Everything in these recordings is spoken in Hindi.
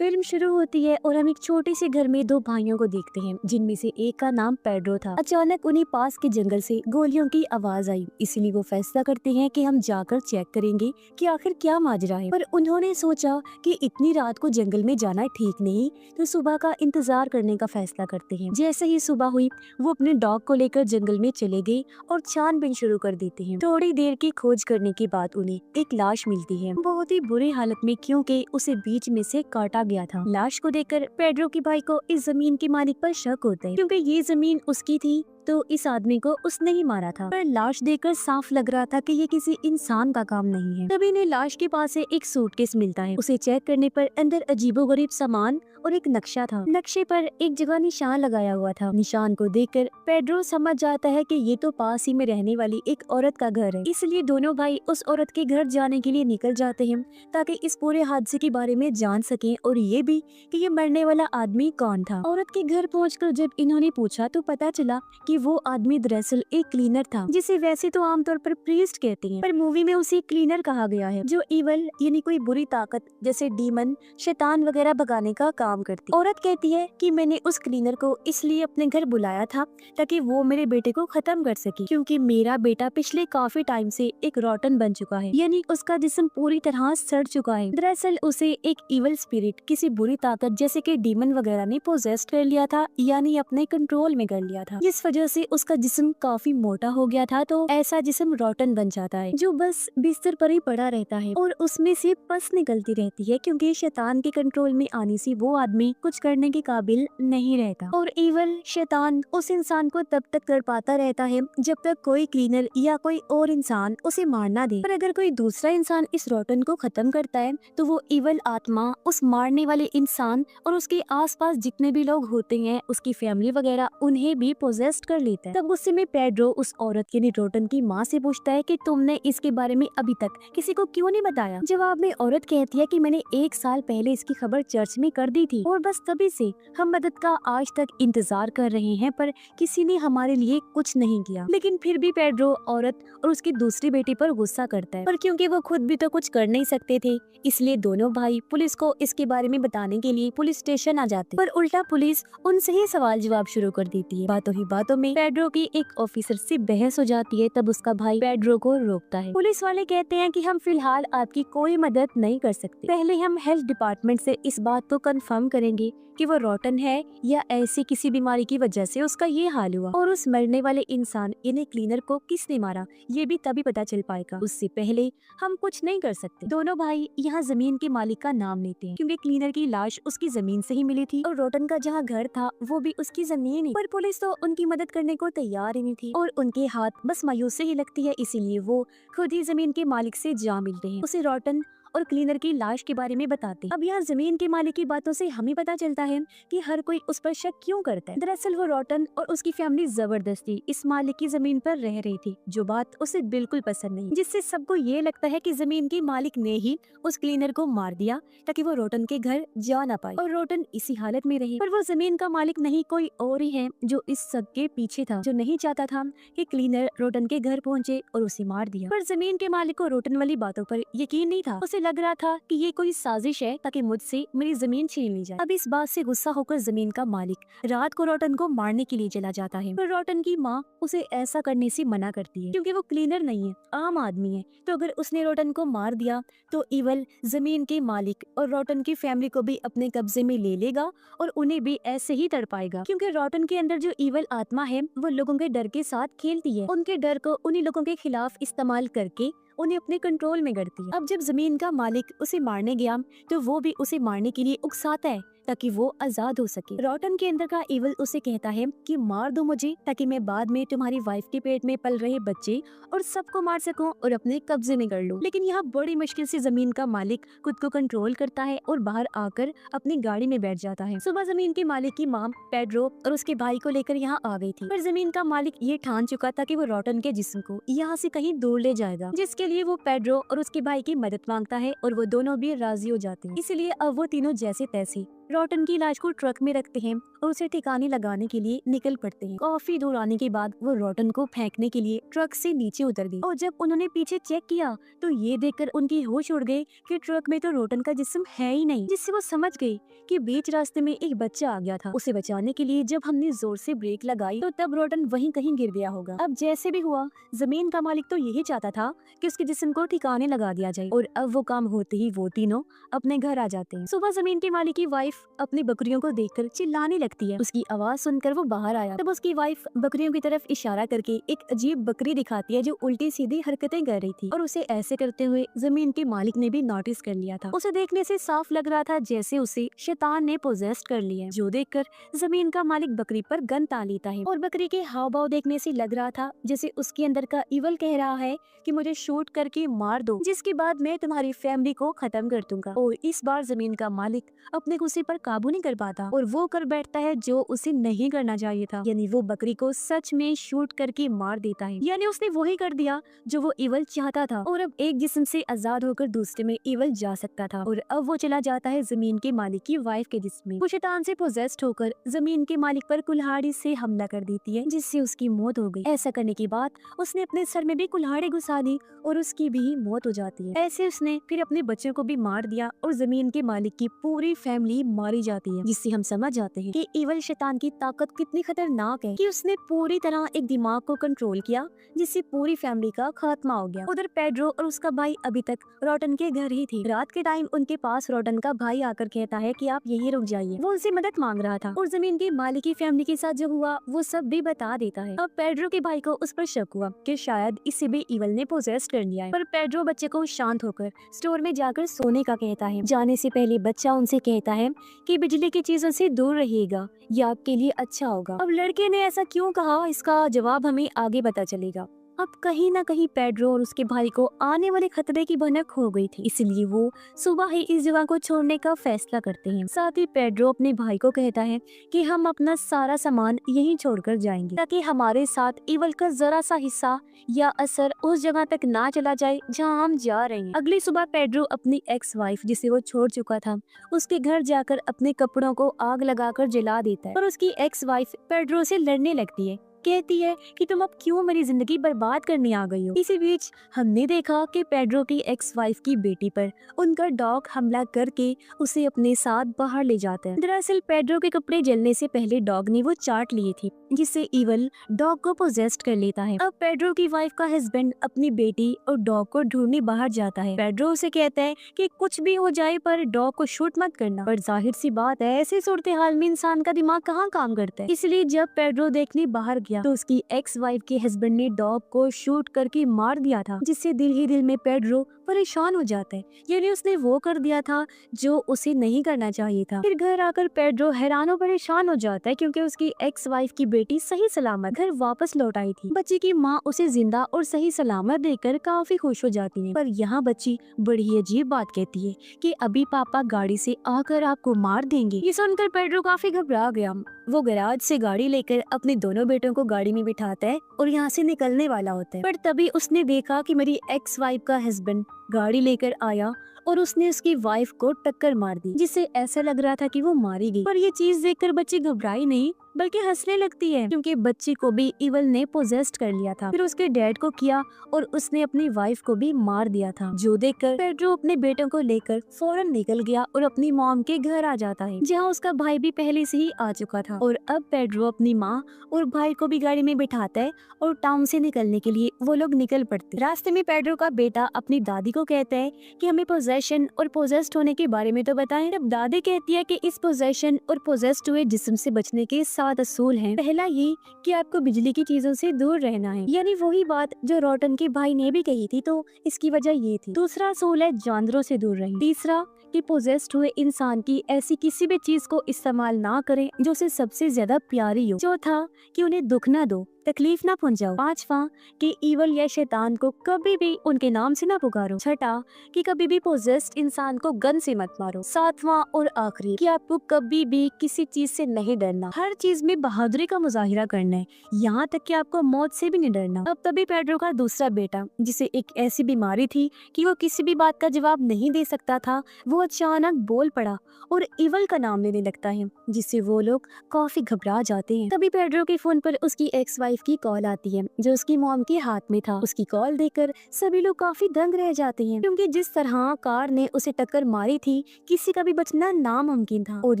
फिल्म शुरू होती है और हम एक छोटे से घर में दो भाइयों को देखते हैं जिनमें से एक का नाम पेड्रो था। अचानक उन्हें पास के जंगल से गोलियों की आवाज आई, इसलिए वो फैसला करते हैं कि हम जाकर चेक करेंगे कि आखिर क्या माजरा है। पर उन्होंने सोचा कि इतनी रात को जंगल में जाना ठीक नहीं, तो सुबह का इंतजार करने का फैसला करते हैं। जैसे ही सुबह हुई वो अपने डॉग को लेकर जंगल में चले गए और छानबीन शुरू कर देते हैं। थोड़ी देर की खोज करने के बाद उन्हें एक लाश मिलती है, बहुत ही बुरी हालत में, क्योंकि उसे बीच में से काटा गया था। लाश को देखकर पेड्रो के भाई को इस जमीन के मालिक पर शक होता है, क्योंकि ये जमीन उसकी थी तो इस आदमी को उसने ही मारा था। पर लाश देखकर साफ लग रहा था कि ये किसी इंसान का काम नहीं है। तभी इन्हें लाश के पास से एक सूटकेस मिलता है। उसे चेक करने पर अंदर अजीबोगरीब सामान और एक नक्शा था। नक्शे पर एक जगह निशान लगाया हुआ था। निशान को देखकर पेड्रो समझ जाता है कि ये तो पास ही में रहने वाली एक औरत का घर है। इसलिए दोनों भाई उस औरत के घर जाने के लिए निकल जाते हैं ताकि इस पूरे हादसे के बारे में जान सकें और ये भी कि ये मरने वाला आदमी कौन था। औरत के घर पहुंचकर जब इन्होंने पूछा तो पता चला कि वो आदमी दरअसल एक क्लीनर था, जिसे वैसे तो आमतौर पर प्रीस्ट कहते हैं, पर मूवी में उसे क्लीनर कहा गया है, जो इवल यानी कोई बुरी ताकत जैसे डीमन, शैतान वगैरह भगाने का काम करती। औरत कहती है कि मैंने उस क्लीनर को इसलिए अपने घर बुलाया था ताकि वो मेरे बेटे को खत्म कर सके, क्योंकि मेरा बेटा पिछले काफी टाइम से एक रॉटन बन चुका है, यानी उसका जिस्म पूरी तरह सड़ चुका है। दरअसल उसे एक इवल स्पिरिट, किसी बुरी ताकत जैसे कि डीमन वगैरह ने पोजेस्ट कर लिया था, यानी अपने कंट्रोल में कर लिया था, जिस वजह से उसका जिस्म काफी मोटा हो गया था। तो ऐसा जिस्म रॉटन बन जाता है जो बस बिस्तर पर ही पड़ा रहता है और उसमें से पस निकलती रहती है, क्योंकि शैतान के कंट्रोल में आने से वो आदमी कुछ करने के काबिल नहीं रहता। और इवल शैतान उस इंसान को तब तक तड़पाता रहता है जब तक कोई क्लीनर या कोई और इंसान उसे मार ना दे। पर अगर कोई दूसरा इंसान इस रॉटन को खत्म करता है तो वो इवल आत्मा उस मारने वाले इंसान और उसके आसपास जितने भी लोग होते हैं, उसकी फैमिली वगैरह, उन्हें भी पोजेस्ट कर लेता है। तब गुस्से में पेड्रो उस औरत यानी रोटन की माँ से पूछता है कि तुमने इसके बारे में अभी तक किसी को क्यों नहीं बताया। जवाब में औरत कहती है कि मैंने 1 साल पहले इसकी खबर चर्च में कर दी थी और बस तभी से हम मदद का आज तक इंतजार कर रहे हैं, पर किसी ने हमारे लिए कुछ नहीं किया। लेकिन फिर भी पेड्रो औरत और उसकी दूसरी बेटी पर गुस्सा करता है, पर क्योंकि वो खुद भी तो कुछ कर नहीं सकते थे, इसलिए दोनों भाई पुलिस को इसके बारे में बताने के लिए पुलिस स्टेशन आ जाते। पर उल्टा पुलिस उनसे ही सवाल जवाब शुरू कर देती है। बातों ही बातों में पेड्रो की एक ऑफिसर से बहस हो जाती है। तब उसका भाई पेड्रो को रोकता है। पुलिस वाले कहते हैं कि हम फिलहाल आपकी कोई मदद नहीं कर सकते, पहले हम हेल्थ डिपार्टमेंट से इस बात को कंफर्म करेंगे कि वो रोटन है या ऐसी किसी बीमारी की वजह से उसका ये हाल हुआ, और उस मरने वाले इंसान यानी क्लीनर को किसने मारा ये भी तभी पता चल पाएगा। उससे पहले हम कुछ नहीं कर सकते। दोनों भाई यहाँ जमीन के मालिक का नाम लेते हैं, क्योंकि क्लीनर की लाश उसकी जमीन से ही मिली थी और रोटन का जहाँ घर था वो भी उसकी जमीन ही। पर पुलिस तो उनकी मदद करने को तैयार ही नहीं थी और उनके हाथ बस मायूसी ही लगती है, इसीलिए वो खुद ही जमीन के मालिक से जा मिलते हैं, उसे रोटन और क्लीनर की लाश के बारे में बताते हैं। अब यहाँ जमीन के मालिक की बातों से हमें पता चलता है कि हर कोई उस पर शक क्यों करता है। दरअसल वो रोटन और उसकी फैमिली जबरदस्ती इस मालिक की जमीन पर रह रही थी, जो बात उसे बिल्कुल पसंद नहीं, जिससे सबको ये लगता है कि जमीन के मालिक ने ही उस क्लीनर को मार दिया ताकि वो रोटन के घर जा ना पाए और रोटन इसी हालत में रहे। पर वो जमीन का मालिक नहीं, कोई और ही है जो इस सब के पीछे था, जो नहीं चाहता था कि क्लीनर रोटन के घर पहुंचे और उसे मार दिया। पर जमीन के मालिक को रोटन वाली बातों पर यकीन नहीं था। उसे लग रहा था कि ये कोई साजिश है ताकि मुझसे मेरी जमीन छीन ली जाए। अब इस बात से गुस्सा होकर जमीन का मालिक रात को रोटन को मारने के लिए चला जाता है, पर रोटन की माँ उसे ऐसा करने से मना करती है, क्योंकि वो क्लीनर नहीं है, आम आदमी है। तो अगर उसने रोटन को मार दिया तो इवल जमीन के मालिक और रोटन की फैमिली को भी अपने कब्जे में ले लेगा और उन्हें भी ऐसे ही तड़पाएगा, क्योंकि रोटन के अंदर जो इवल आत्मा है वो लोगों के डर के साथ खेलती है, उनके डर को उन्हीं लोगों के खिलाफ इस्तेमाल करके उन्हें अपने कंट्रोल में करती है। अब जब जमीन का मालिक उसे मारने गया तो वो भी उसे मारने के लिए उकसाता है ताकि वो आजाद हो सके। रोटन के अंदर का इवल उसे कहता है कि मार दो मुझे ताकि मैं बाद में तुम्हारी वाइफ के पेट में पल रहे बच्चे और सबको मार सकूं और अपने कब्जे में कर लूं। लेकिन यहाँ बड़ी मुश्किल से जमीन का मालिक खुद को कंट्रोल करता है और बाहर आकर अपनी गाड़ी में बैठ जाता है। सुबह जमीन के मालिक की माँ पेड्रो और उसके भाई को लेकर यहाँ आ गई थी, पर जमीन का मालिक ये ठान चुका था कि वो रोटन के जिस्म को यहाँ से कहीं दूर ले जाएगा, जिसके लिए वो पेड्रो और उसके भाई की मदद मांगता है और वो दोनों भी राजी हो जाते हैं। इसलिए अब वो तीनों जैसे तैसे रोटन की लाश को ट्रक में रखते हैं और उसे ठिकाने लगाने के लिए निकल पड़ते हैं। काफी दूर आने के बाद वो रोटन को फेंकने के लिए ट्रक से नीचे उतर गई और जब उन्होंने पीछे चेक किया तो ये देखकर उनकी होश उड़ गई कि ट्रक में तो रोटन का जिस्म है ही नहीं, जिससे वो समझ गई कि बीच रास्ते में एक बच्चा आ गया था। उसे बचाने के लिए जब हमने जोर से ब्रेक लगाई तो तब रोटन वहीं कहीं गिर गया होगा। अब जैसे भी हुआ, जमीन का मालिक तो यही चाहता था कि उसके जिस्म को ठिकाने लगा दिया जाए और अब वो काम होते ही वो तीनों अपने घर आ जाते हैं। सुबह जमीन के मालिक की वाइफ अपनी बकरियों को देखकर चिल्लाने लगती है। उसकी आवाज सुनकर वो बाहर आया। तब उसकी वाइफ बकरियों की तरफ इशारा करके एक अजीब बकरी दिखाती है जो उल्टी सीधी हरकतें कर रही थी और उसे ऐसे करते हुए जमीन के मालिक ने भी नोटिस कर लिया था। उसे देखने से साफ लग रहा था जैसे उसे शैतान ने पोजेस्ट कर लिया है, जो देखकर जमीन का मालिक बकरी पर गन तान लेता है और बकरी के हाव भाव देखने से लग रहा था जैसे उसके अंदर का इवल कह रहा है कि मुझे शूट करके मार दो, जिसके बाद मैं तुम्हारी फैमिली को खत्म कर दूंगा। और इस बार जमीन का मालिक अपने गुस्से पर काबू नहीं कर पाता और वो कर बैठता है जो उसे नहीं करना चाहिए था, यानी वो बकरी को सच में शूट करके मार देता है। यानी उसने वही कर दिया जो वो इवल चाहता था और अब एक जिस्म से आजाद होकर दूसरे में इवल जा सकता था। और अब वो चला जाता है जमीन के मालिक की वाइफ के जिस्म में। वो शैतान से पोजेस्ड होकर जमीन के मालिक पर कुल्हाड़ी से हमला कर देती है, जिससे उसकी मौत हो गई। ऐसा करने के बाद उसने अपने सर में भी कुल्हाड़ी घुसा दी और उसकी भी मौत हो जाती है। ऐसे उसने फिर अपने बच्चों को भी मार दिया और जमीन के मालिक की पूरी फैमिली मारी जाती है, जिससे हम समझ जाते हैं कि इवल शैतान की ताकत कितनी खतरनाक है कि उसने पूरी तरह एक दिमाग को कंट्रोल किया, जिससे पूरी फैमिली का खात्मा हो गया। उधर पेड्रो और उसका भाई अभी तक रोटन के घर ही थे। रात के टाइम उनके पास रोटन का भाई आकर कहता है कि आप यहीं रुक जाइए। वो उनसे मदद मांग रहा था और जमीन के मालिक की फैमिली के साथ जो हुआ वो सब भी बता देता है। अब पेड्रो के भाई को उस पर शक हुआ कि शायद इसे भी इवल ने पोजेस कर लिया है, पर पेड्रो बच्चे को शांत होकर स्टोर में जाकर सोने का कहता है। जाने से पहले बच्चा उनसे कहता है कि बिजली की चीजों से दूर रहिएगा, ये आपके लिए अच्छा होगा। अब लड़के ने ऐसा क्यों कहा, इसका जवाब हमें आगे पता चलेगा। अब कहीं ना कहीं पेड्रो और उसके भाई को आने वाले खतरे की भनक हो गई थी, इसलिए वो सुबह ही इस जगह को छोड़ने का फैसला करते हैं। साथ ही पेड्रो अपने भाई को कहता है कि हम अपना सारा सामान यहीं छोड़कर जाएंगे ताकि हमारे साथ इवल का जरा सा हिस्सा या असर उस जगह तक ना चला जाए जहां हम जा रहे हैं। अगली सुबह पेड्रो अपनी एक्स वाइफ जिसे वो छोड़ चुका था उसके घर जाकर अपने कपड़ों को आग लगाकर जला देता है और उसकी एक्स वाइफ पेड्रो से लड़ने लगती है, कहती है कि तुम अब क्यों मेरी जिंदगी बर्बाद करने आ गई हो। इसी बीच हमने देखा कि पेड्रो की एक्स वाइफ की बेटी पर उनका डॉग हमला करके उसे अपने साथ बाहर ले जाता है। दरअसल पेड्रो के कपड़े जलने से पहले डॉग ने वो चाट लिए थी, जिससे इवल डॉग को पोजेस्ट कर लेता है। अब पेड्रो की वाइफ का हस्बैंड अपनी बेटी और डॉग को ढूंढने बाहर जाता है। पेड्रो उसे कहता है कि कुछ भी हो जाए पर डॉग को शूट मत करना, पर जाहिर सी बात है ऐसी सूरत हाल में इंसान का दिमाग कहाँ काम करता है। इसलिए जब पेड्रो देखने बाहर गया तो उसकी एक्स वाइफ के हस्बैंड ने डॉग को शूट करके मार दिया था, जिससे दिल ही दिल में पेड्रो परेशान हो जाता है, यानी उसने वो कर दिया था जो उसे नहीं करना चाहिए था। फिर घर आकर पेड्रो हैरान और परेशान हो जाता है क्योंकि उसकी एक्स वाइफ की बेटी सही सलामत घर वापस लौट आई थी। बच्ची की माँ उसे जिंदा और सही सलामत देखकर काफी खुश हो जाती है, पर यहाँ बच्ची बड़ी अजीब बात कहती है कि अभी पापा गाड़ी से आकर आपको मार देंगे। ये सुनकर पेड्रो काफी घबरा गया। वो गैराज से गाड़ी लेकर अपने दोनों बेटों को गाड़ी में बिठाता है और यहाँ से निकलने वाला होता है, पर तभी उसने देखा कि मेरी एक्स वाइफ का हस्बैंड गाड़ी लेकर आया और उसने उसकी वाइफ को टक्कर मार दी, जिससे ऐसा लग रहा था कि वो मारी गई। पर ये चीज देखकर बच्ची घबराई नहीं बल्कि हंसने लगती है क्योंकि बच्ची को भी इवल ने पोजेस्ट कर लिया था। फिर उसके डैड को किया और उसने अपनी वाइफ को भी मार दिया था, जो देखकर पेड्रो अपने बेटों को लेकर फौरन निकल गया और अपनी मॉम के घर आ जाता है, जहाँ उसका भाई भी पहले से ही आ चुका था। और अब पेड्रो अपनी माँ और भाई को भी गाड़ी में बिठाता है और टाउन से निकलने के लिए वो लोग निकल पड़ते। रास्ते में पेड्रो का बेटा अपनी दादी को कहता है कि हमें पोजेशन और पोजेस्ट होने के बारे में तो बताएं। तब दादी कहती है कि इस पोजेशन और पोजेस्ट हुए जिस्म से बचने के 7 असूल हैं। पहला ये कि आपको बिजली की चीजों से दूर रहना है, यानी वही बात जो रोटन के भाई ने भी कही थी, तो इसकी वजह ये थी। दूसरा असूल है जानवरों से दूर रहें। तीसरा कि पोजेस्ट हुए इंसान की ऐसी किसी भी चीज को इस्तेमाल ना करें जो उसे सबसे ज्यादा प्यारी हो। चौथा कि उन्हें दुख ना दो, तकलीफ ना पहुंचाओ। पांचवा कि ईवल या शैतान को कभी भी उनके नाम से ना पुकारो। छठा कि कभी भी पोजेस्ड इंसान को गन से मत मारो। सातवां और आखिरी कि आपको कभी भी किसी चीज से नहीं डरना, हर चीज में बहादुरी का मुजाहिरा करना है, यहाँ तक कि आपको मौत से भी नहीं डरना। अब तभी पेड्रो का दूसरा बेटा, जिसे एक ऐसी बीमारी थी कि वो किसी भी बात का जवाब नहीं दे सकता था, वो वो अचानक बोल पड़ा और इवल का नाम लेने लगता है, जिससे वो लोग काफी घबरा जाते हैं। तभी पेड्रो के फोन पर उसकी एक्स वाइफ की कॉल आती है, जो उसकी मॉम के हाथ में था। उसकी कॉल देखकर सभी लोग काफी दंग रह जाते हैं, क्योंकि जिस तरह कार ने उसे टक्कर मारी थी, किसी का भी बचना नामुमकिन था। और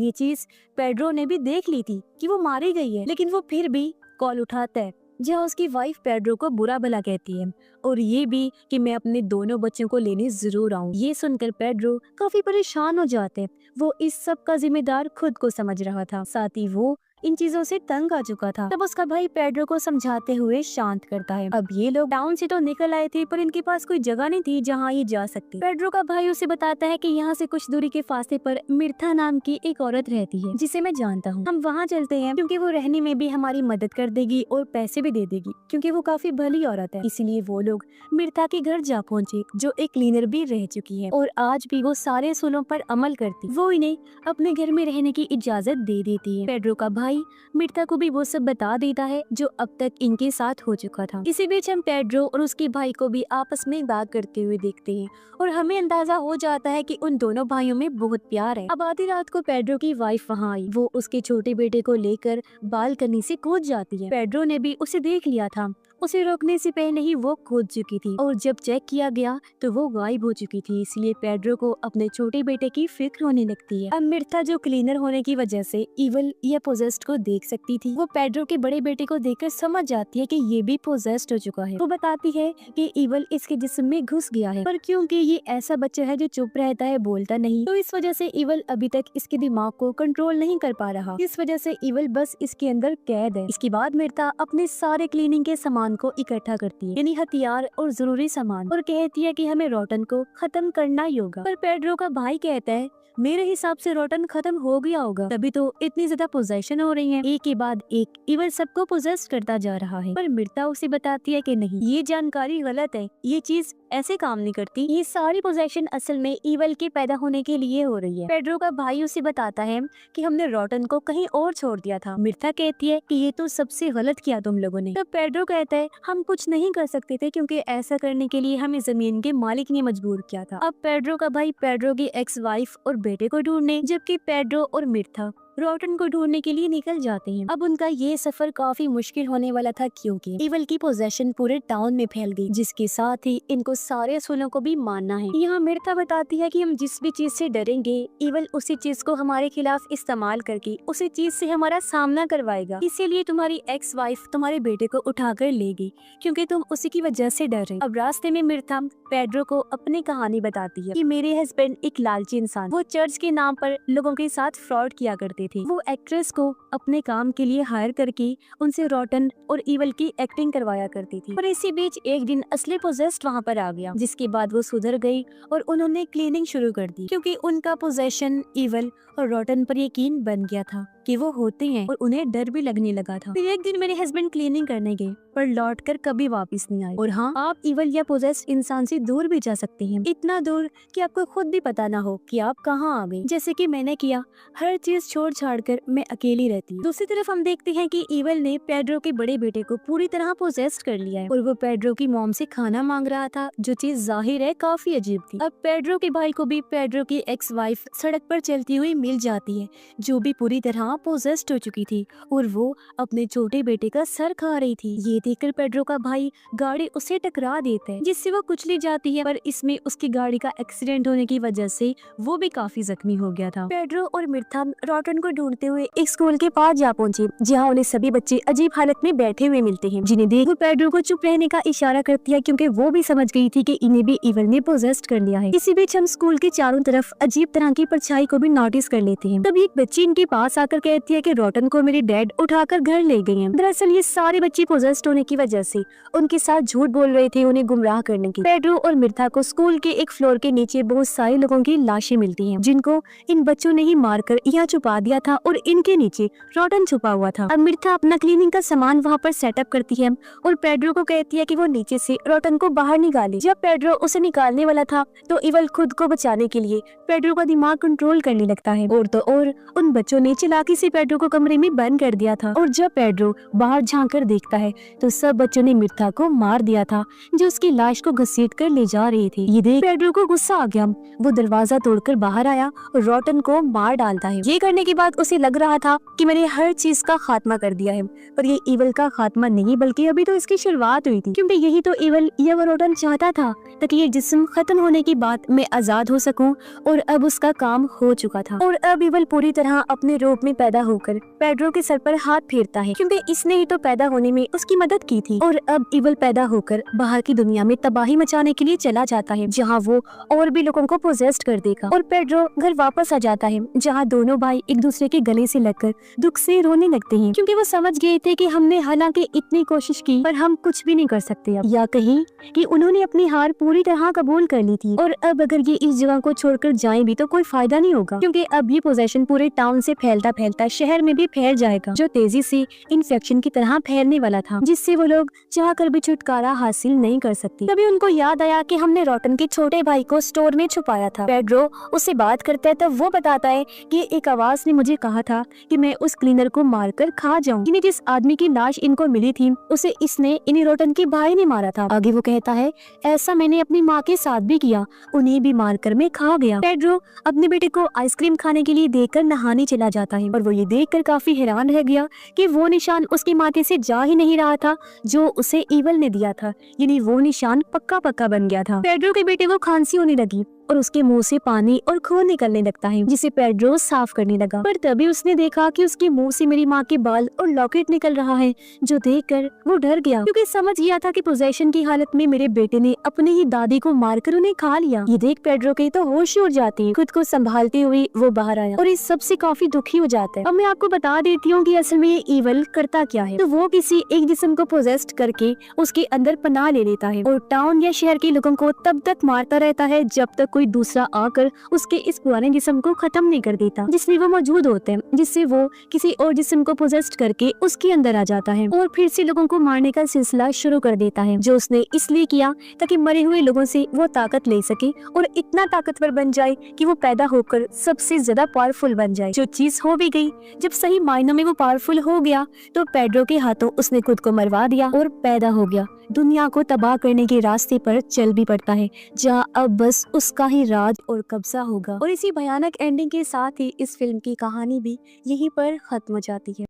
ये चीज पेड्रो ने भी देख ली थी कि वो मारी गई है, लेकिन वो फिर भी कॉल उठाता है, जहाँ उसकी वाइफ पेड्रो को बुरा भला कहती है और ये भी कि मैं अपने दोनों बच्चों को लेने जरूर आऊँ। ये सुनकर पेड्रो काफी परेशान हो जाते हैं। वो इस सब का जिम्मेदार खुद को समझ रहा था, साथ ही वो इन चीजों से तंग आ चुका था। तब उसका भाई पेड्रो को समझाते हुए शांत करता है। अब ये लोग टाउन से तो निकल आए थे, पर इनके पास कोई जगह नहीं थी जहाँ ये जा सकते। पेड्रो का भाई उसे बताता है कि यहाँ से कुछ दूरी के फासले पर मिर्था नाम की एक औरत रहती है, जिसे मैं जानता हूँ। हम वहाँ चलते हैं, क्योंकि वो रहने में भी हमारी मदद कर देगी और पैसे भी दे देगी, क्योंकि वो काफी भली औरत है। इसीलिए वो लोग मिर्था के घर जा पहुँचे, जो एक क्लीनर भी रह चुकी है और आज भी वो सारे असूलों पर अमल करती। वो इन्हें अपने घर में रहने की इजाजत दे देती है। पेड्रो का भाई मिर्था को भी वो सब बता देता है जो अब तक इनके साथ हो चुका था। इसी बीच हम पेड्रो और उसके भाई को भी आपस में बात करते हुए देखते हैं और हमें अंदाजा हो जाता है कि उन दोनों भाइयों में बहुत प्यार है। अब आधी रात को पेड्रो की वाइफ वहाँ आई। वो उसके छोटे बेटे को लेकर बालकनी से कूद जाती है। पेड्रो ने भी उसे देख लिया था। उसे रोकने से पहले ही वो कूद चुकी थी और जब चेक किया गया तो वो गायब हो चुकी थी। इसलिए पेड्रो को अपने छोटे बेटे की फिक्र होने लगती है। अब मिर्था, जो क्लीनर होने की वजह से इवल या पोजेस्ड को देख सकती थी, वो पेड्रो के बड़े बेटे को देखकर समझ जाती है कि ये भी पोजेस्ड हो चुका है। वो बताती है कि इवल इसके जिस्म में घुस गया है, पर क्योंकि ये ऐसा बच्चा है जो चुप रहता है, बोलता नहीं, तो इस वजह से इवल अभी तक इसके दिमाग को कंट्रोल नहीं कर पा रहा। इस वजह से इवल बस इसके अंदर कैद है। इसके बाद मिर्था अपने सारे क्लीनिंग के सामान को इकट्ठा करती है, यानी हथियार और जरूरी सामान, और कहती है कि हमें रोटन को खत्म करना ही होगा। पर पेड्रो का भाई कहता है, मेरे हिसाब से रोटन खत्म हो गया होगा, तभी तो इतनी ज्यादा पोजेशन हो रही है। एक के बाद एक इवल सबको पोजेस करता जा रहा है। पर मिर्था उसे बताती है कि नहीं, ये जानकारी गलत है, ये चीज ऐसे काम नहीं करती। ये सारी पोजेशन असल में इवल के पैदा होने के लिए हो रही है। पेड्रो का भाई उसे बताता है कि हमने रोटन को कहीं और छोड़ दिया था। मिर्था कहती है कि ये तो सबसे गलत किया तुम लोगों ने। तब पेड्रो कहता है, हम कुछ नहीं कर सकते थे, क्योंकि ऐसा करने के लिए हमें जमीन के मालिक ने मजबूर किया था। अब पेड्रो का भाई पेड्रो की एक्स वाइफ और बेटे को ढूंढने, जबकि पेड्रो और मिर्था रोटन को ढूंढने के लिए निकल जाते हैं। अब उनका ये सफर काफी मुश्किल होने वाला था, क्योंकि इवल की पोजेशन पूरे टाउन में फैल गई, जिसके साथ ही इनको सारे असूलों को भी मानना है। यहाँ मिर्था बताती है कि हम जिस भी चीज से डरेंगे, इवल उसी चीज को हमारे खिलाफ इस्तेमाल करके उसी चीज से हमारा सामना करवाएगा। इसीलिए तुम्हारी एक्स वाइफ तुम्हारे बेटे को उठाकर लेगी, क्योंकि तुम उसी की वजह से डर रहे। अब रास्ते में मिर्था पेड्रो को अपनी कहानी बताती है कि मेरे हस्बैंड एक लालची इंसान, वो चर्च के नाम पर लोगों के साथ फ्रॉड किया करते थे। वो एक्ट्रेस को अपने काम के लिए हायर करके उनसे रोटन और इवल की एक्टिंग करवाया करती थी। पर इसी बीच एक दिन असली पोजेस्ड वहाँ पर आ गया, जिसके बाद वो सुधर गई और उन्होंने क्लीनिंग शुरू कर दी, क्योंकि उनका पोजेशन इवल और रोटन पर यकीन बन गया था कि वो होते हैं, और उन्हें डर भी लगने लगा था। फिर एक दिन मेरे हस्बैंड क्लीनिंग करने गए, पर लौट कर कभी वापस नहीं आए। और हाँ, आप इवल या पोजेस्ड इंसान से दूर भी जा सकते हैं, इतना दूर कि आपको खुद भी पता ना हो कि आप कहाँ आ गए, जैसे कि मैंने किया। हर चीज छोड़ छाड़ कर मैं अकेली रहती हूँ। दूसरी तरफ हम देखते हैं कि इवल ने पेड्रो के बड़े बेटे को पूरी तरह पोजेस्ड कर लिया है, और वो पेड्रो की मॉम से खाना मांग रहा था, जो चीज जाहिर है काफी अजीब थी। अब पेड्रो के भाई को भी पेड्रो की एक्स वाइफ सड़क पर चलती हुई मिल जाती है, जो भी पूरी तरह पोजेस्ड हो चुकी थी, और वो अपने छोटे बेटे का सर खा रही थी। ये देखकर पेड्रो का भाई गाड़ी उसे टकरा देता है, जिससे वो कुचली जाती है, पर इसमें उसकी गाड़ी का एक्सीडेंट होने की वजह से वो भी काफी जख्मी हो गया था। पेड्रो और मिर्था रोटन को ढूंढते हुए एक स्कूल के पास जा पहुंचे, जहाँ उन्हें सभी बच्चे अजीब हालत में बैठे हुए मिलते हैं, जिन्हें देख वो पेड्रो को चुप रहने का इशारा करती है, क्योंकि वो भी समझ गई थी कि इन्हें भी इवल ने पोजेस्ड कर लिया है। इसी बीच हम स्कूल के चारों तरफ अजीब तरह की परछाई को भी नोटिस कर लेते हैं। तभी एक बच्ची इनके पास आकर कहती है कि रोटन को मेरे डैड उठाकर घर ले गए हैं। दरअसल ये सारे बच्चे पोजेस्ड होने की वजह से उनके साथ झूठ बोल रहे थे, उन्हें गुमराह करने की। पेड्रो और मिर्था को स्कूल के एक फ्लोर के नीचे बहुत सारे लोगों की लाशें मिलती हैं, जिनको इन बच्चों ने ही मारकर यहाँ छुपा दिया था, और इनके नीचे रोटन छुपा हुआ था। अब मिर्था अपना क्लीनिंग का सामान वहाँ पर सेटअप करती है और पेड्रो को कहती है कि वो नीचे से रोटन को बाहर निकाले। जब पेड्रो उसे निकालने वाला था, तो इवल खुद को बचाने के लिए पेड्रो का दिमाग कंट्रोल करने लगता है, है। और तो और उन बच्चों ने चालाकी से पेड्रो को कमरे में बंद कर दिया था और जब पेड्रो बाहर झांक कर देखता है तो सब बच्चों ने मिर्था को मार दिया था जो उसकी लाश को घसीट कर ले जा रहे थे। ये देख पेड्रो को गुस्सा आ गया। वो दरवाजा तोड़कर बाहर आया और रॉटन को मार डालता है। ये करने के बाद उसे लग रहा था कि मैंने हर चीज का खात्मा कर दिया है, पर ये ईवल का खात्मा नहीं बल्कि अभी तो इसकी शुरुआत हुई थी, क्योंकि यही तो ईवल या वो रॉटन चाहता था ताकि ये जिस्म खत्म होने के बाद मैं आजाद हो सकूं। और अब उसका काम हो चुका था और अब ईवल पूरी तरह अपने रूप में पैदा होकर पेड्रो के सर पर हाथ फेरता है, क्योंकि इसने ही तो पैदा होने में उसकी मदद की थी। और अब ईवल पैदा होकर बाहर की दुनिया में तबाही मचाने के लिए चला जाता है, जहाँ वो और भी लोगों को पोजेस्ट कर देगा। और पेड्रो घर वापस आ जाता है, जहाँ दोनों भाई एक दूसरे के गले से लगकर दुख से रोने लगते हैं, क्योंकि वो समझ गए थे कि हमने हालांकि इतनी कोशिश की पर हम कुछ भी नहीं कर सकते अब, या कहीं कि उन्होंने अपनी हार पूरी तरह कबूल कर ली थी। और अब अगर ये इस जगह को छोड़कर जाएं भी तो कोई फायदा नहीं होगा, क्योंकि अब ये पोजेशन पूरे टाउन से फैलता फैलता शहर में भी फैल जाएगा, जो तेजी से इन्फेक्शन की तरह फैलने वाला था, जिससे वो लोग चाहकर भी छुटकारा हासिल नहीं कर सकते। तभी उनको याद आया कि हमने रॉटन के छोटे भाई को स्टोर में छुपाया था। पेड्रो उससे बात करता है तब वो बताता है कि एक आवाज ने मुझे कहा था कि मैं उस क्लीनर को मारकर खा जाऊं, यानी जिस आदमी की लाश इनको मिली थी उसे इसने इन्हीं रॉटन के भाई ने मारा था। आगे वो कहता है ऐसा मैंने अपनी माँ के साथ भी किया, उन्हें भी मारकर मैं खा गया। पेड्रो अपने बेटे को आइसक्रीम खाने के लिए देखकर नहाने चला जाता है और वो ये देखकर काफी हैरान रह गया कि वो निशान उसके माथे से जा ही नहीं रहा था जो उसे ईवल ने दिया था, यानी वो निशान पक्का पक्का बन गया था। पेड्रो के बेटे को खांसी होने लगी और उसके मुंह से पानी और खून निकलने लगता है, जिसे पेड्रो साफ करने लगा। पर तभी उसने देखा कि उसके मुंह से मेरी माँ के बाल और लॉकेट निकल रहा है, जो देखकर वो डर गया, क्योंकि समझ गया था कि पोजेशन की हालत में मेरे बेटे ने अपनी ही दादी को मारकर उन्हें खा लिया। ये देख पेड्रो के तो होश उड़ जाती है। खुद को संभालते हुए वो बाहर आया और इस सब से काफी दुखी हो जाता है। अब मैं आपको बता देती हूँ कि असल में ये ईवल करता क्या है। तो वो किसी एक जिस्म को पोजेस्ट करके उसके अंदर पनाह ले लेता है और टाउन या शहर के लोगों को तब तक मारता रहता है जब तक कोई दूसरा आकर उसके इस पुराने जिस्म को खत्म नहीं कर देता जिसमें वो मौजूद होते हैं, जिससे वो किसी और जिस्म को पोजेस्ट करके उसके अंदर आ जाता है और फिर से लोगों को मारने का सिलसिला शुरू कर देता है, जो उसने इसलिए किया ताकि मरे हुए लोगों से वो ताकत ले सके और इतना ताकतवर बन जाए कि वो पैदा होकर सबसे ज्यादा पावरफुल बन जाए। जो चीज हो भी गई, जब सही मायनों में वो पावरफुल हो गया तो पेड्रो के हाथों उसने खुद को मरवा दिया और पैदा हो गया, दुनिया को तबाह करने के रास्ते पर चल भी पड़ता है, जहाँ अब बस उसका ही राज और कब्जा होगा। और इसी भयानक एंडिंग के साथ ही इस फिल्म की कहानी भी यहीं पर खत्म हो जाती है।